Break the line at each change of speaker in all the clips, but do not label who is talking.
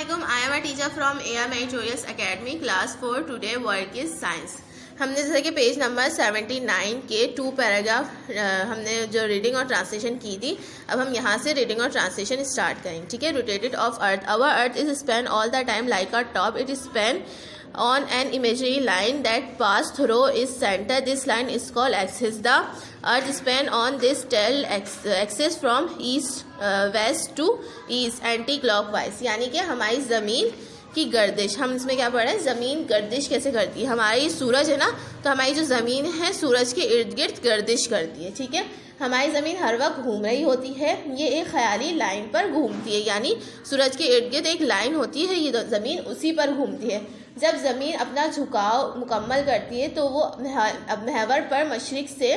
Assalamualaikum. I am a teacher from AR Meritorious Academy, class 4. Today work is science. हमने जैसे कि page number 79 के 2 paragraph हमने जो रीडिंग और ट्रांसलेशन की थी, अब हम यहाँ से रीडिंग और ट्रांसलेशन स्टार्ट करेंगे. ठीक है. Rotated of earth. Our earth is spin all the time like a top. It is spin on an imaginary line that pass through its center. This line is called axis. The earth span on this tell axis from east west to east anti-clockwise. यानी कि हमारी ज़मीन की गर्दिश, हम इसमें क्या पढ़ रहे हैं, ज़मीन गर्दिश कैसे करती है. हमारी सूरज है ना, तो हमारी जो ज़मीन है सूरज के इर्द गिर्द गर्दिश करती है. ठीक है. हमारी ज़मीन हर वक्त घूम रही होती है. ये एक ख़याली लाइन पर घूमती है, यानी सूरज के इर्द गिर्द एक लाइन होती है, ये ज़मीन उसी पर घूमती है. जब ज़मीन अपना झुकाव मुकम्मल करती है तो वो महवर पर मशरिक़ से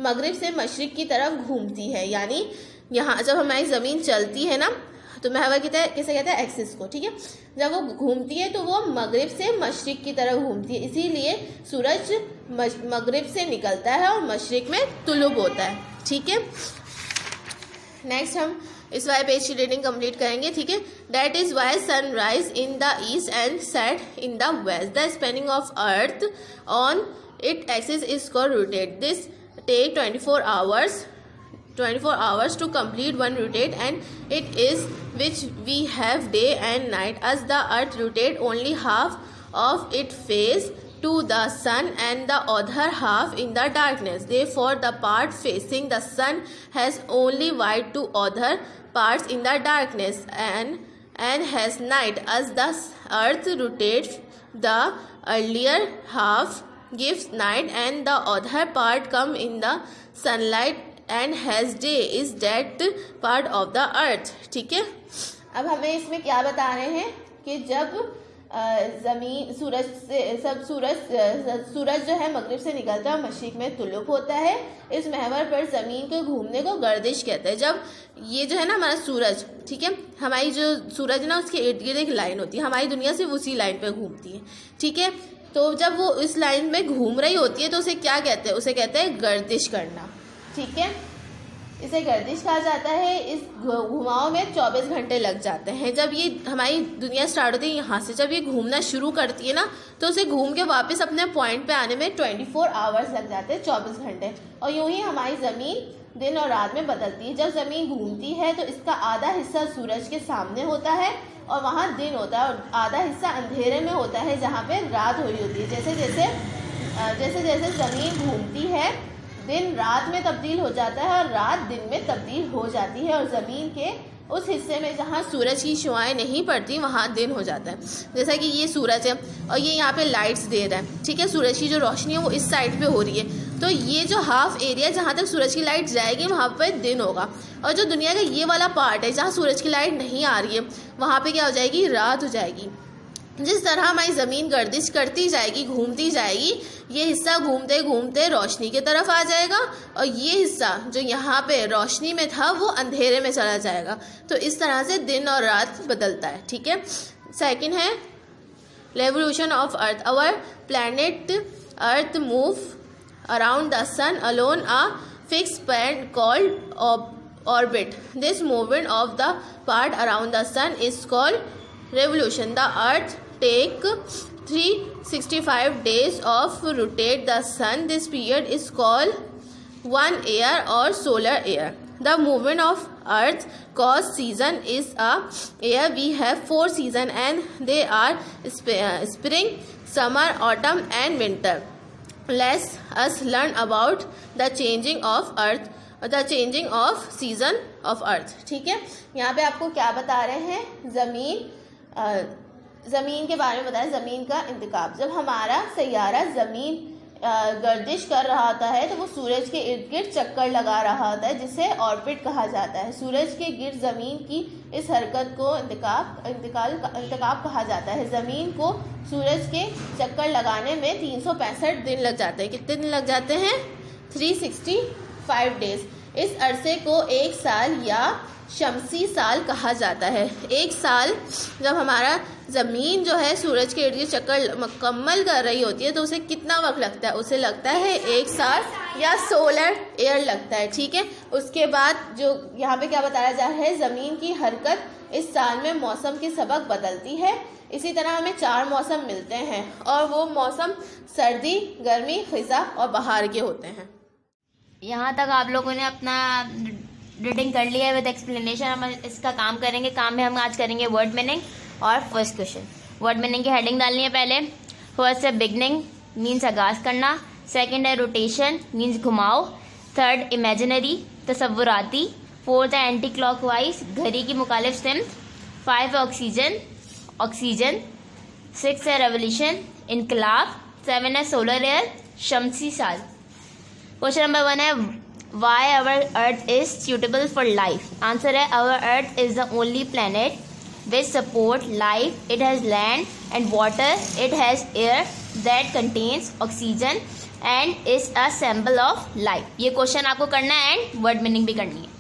मगरिब से मशरिक़ की तरफ घूमती है. यानी यहाँ जब हमारी ज़मीन चलती है ना, तो महवर किसे कहते हैं, एक्सिस को. ठीक है. जब वो घूमती है तो वो मगरिब से मशरिक़ की तरफ घूमती है. इसीलिए सूरज मगरिब से निकलता है और मशरिक़ में तुलुब होता है. ठीक है. नेक्स्ट हम इस वाले पेज की रीडिंग कंप्लीट करेंगे. ठीक है. That is why sunrise in the east and set in the west. The spinning of earth on it axis is called rotate. This take 24 hours to complete one rotate, and it is which we have day and night. As the earth rotate only half of its face to the sun and the other half in the darkness. Therefore, the part facing the sun has only light to other parts in the darkness and has night. As the earth rotates, the earlier half gives night and the other part come in the sunlight and has day. Is that part of the earth. ठीक है. अब हमें इसमें क्या बता रहे हैं कि जब ज़मीन सूरज जो है मगरिब से निकलता है, मशरिक़ में तुलुब होता है. इस महवर पर ज़मीन को घूमने को गर्दिश कहते हैं. जब ये जो है ना हमारा सूरज, ठीक है, हमारी जो सूरज है ना उसके इर्द गिर्द एक लाइन होती है. हमारी दुनिया सिर्फ उसी लाइन पर घूमती है. ठीक है. तो जब वो इस लाइन में घूम रही होती है तो उसे क्या कहते हैं, उसे कहते हैं गर्दिश करना. ठीक है. इसे गर्दिश कहा जाता है. इस घुमाव में 24 घंटे लग जाते हैं. जब ये हमारी दुनिया स्टार्ट होती है यहाँ से, जब ये घूमना शुरू करती है ना, तो उसे घूम के वापस अपने पॉइंट पे आने में 24 आवर्स लग जाते हैं, 24 घंटे. और यूं ही हमारी ज़मीन दिन और रात में बदलती है. जब ज़मीन घूमती है तो इसका आधा हिस्सा सूरज के सामने होता है और वहाँ दिन होता है, और आधा हिस्सा अंधेरे में होता है जहाँ पर रात हो रही होती है. जैसे जैसे ज़मीन घूमती है, दिन रात में तब्दील हो जाता है और रात दिन में तब्दील हो जाती है, और ज़मीन के उस हिस्से में जहाँ सूरज की शुआएं नहीं पड़ती वहाँ दिन हो जाता है. जैसा कि ये सूरज है और ये यहाँ पे लाइट्स दे रहा है. ठीक है. सूरज की जो रोशनी है वो इस साइड पे हो रही है, तो ये जो हाफ एरिया जहाँ तक सूरज की लाइट जाएगी वहाँ पे दिन होगा, और जो दुनिया का ये वाला पार्ट है जहाँ सूरज की लाइट नहीं आ रही है वहाँ पर क्या हो जाएगी, रात हो जाएगी. जिस तरह हमारी ज़मीन गर्दिश करती जाएगी, घूमती जाएगी, ये हिस्सा घूमते घूमते रोशनी की तरफ आ जाएगा, और ये हिस्सा जो यहाँ पे रोशनी में था वो अंधेरे में चला जाएगा. तो इस तरह से दिन और रात बदलता है. ठीक है. सेकंड है revolution of earth. Our planet earth move around the sun along a fix point called orbit. This movement of the part around the sun is called revolution. The earth take 365 days of rotate the sun. This period is called 1 year or solar year. The movement of earth cause season is a year. We have 4 seasons and they are spring, summer, autumn and winter. Let us learn about the changing of earth, the changing of season of earth. ठीक है. यहाँ पे आपको क्या बता रहे हैं, ज़मीन के बारे में बताया, ज़मीन का इंतकाब. जब हमारा सैयारा ज़मीन गर्दिश कर रहा होता है तो वो सूरज के इर्द गिर्द चक्कर लगा रहा होता है, जिसे ऑर्बिट कहा जाता है. सूरज के गिर्द ज़मीन की इस हरकत को इंतकाब कहा जाता है. ज़मीन को सूरज के चक्कर लगाने में 365 दिन लग जाते हैं. कितने दिन लग जाते हैं, 365 डेज. इस अरसे को एक साल या शमसी साल कहा जाता है. एक साल जब हमारा ज़मीन जो है सूरज के इर्द गिर्द चक्कर मुकम्मल कर रही होती है तो उसे कितना वक्त लगता है, उसे लगता है 1 साल या सोलर ईयर लगता है. ठीक है. उसके बाद जो यहाँ पे क्या बताया जा रहा है, ज़मीन की हरकत इस साल में मौसम के सबक बदलती है। इसी तरह हमें 4 मौसम मिलते हैं और वो मौसम सर्दी, गर्मी, खिज़ा और बहार के होते हैं।
यहाँ तक आप लोगों ने अपना रीडिंग कर लिया है विद एक्सप्लेनेशन। हम इसका काम करेंगे। काम में हम आज करेंगे वर्ड मीनिंग और फर्स्ट क्वेश्चन। वर्ड मीनिंग की हेडिंग डालनी है पहले। फर्स्ट है बिगनिंग, मीन्स आगाज करना। सेकंड है रोटेशन, मीन्स घुमाओ। थर्ड इमेजिनरी, तसव्वुराती। फोर्थ है एंटी क्लॉकवाइज, घड़ी की मुखालिफ सिमत। 5 है ऑक्सीजन, ऑक्सीजन। 6 है रेवोल्यूशन, इनकलाब। 7 है सोलर एयर, शमसी साल। क्वेश्चन नंबर 1 है why our earth is suitable for life. Answer है our earth is the only planet which support life. It has land and water, it has air that contains oxygen and is a symbol of life. ये question आपको करना है and word meaning भी करनी है।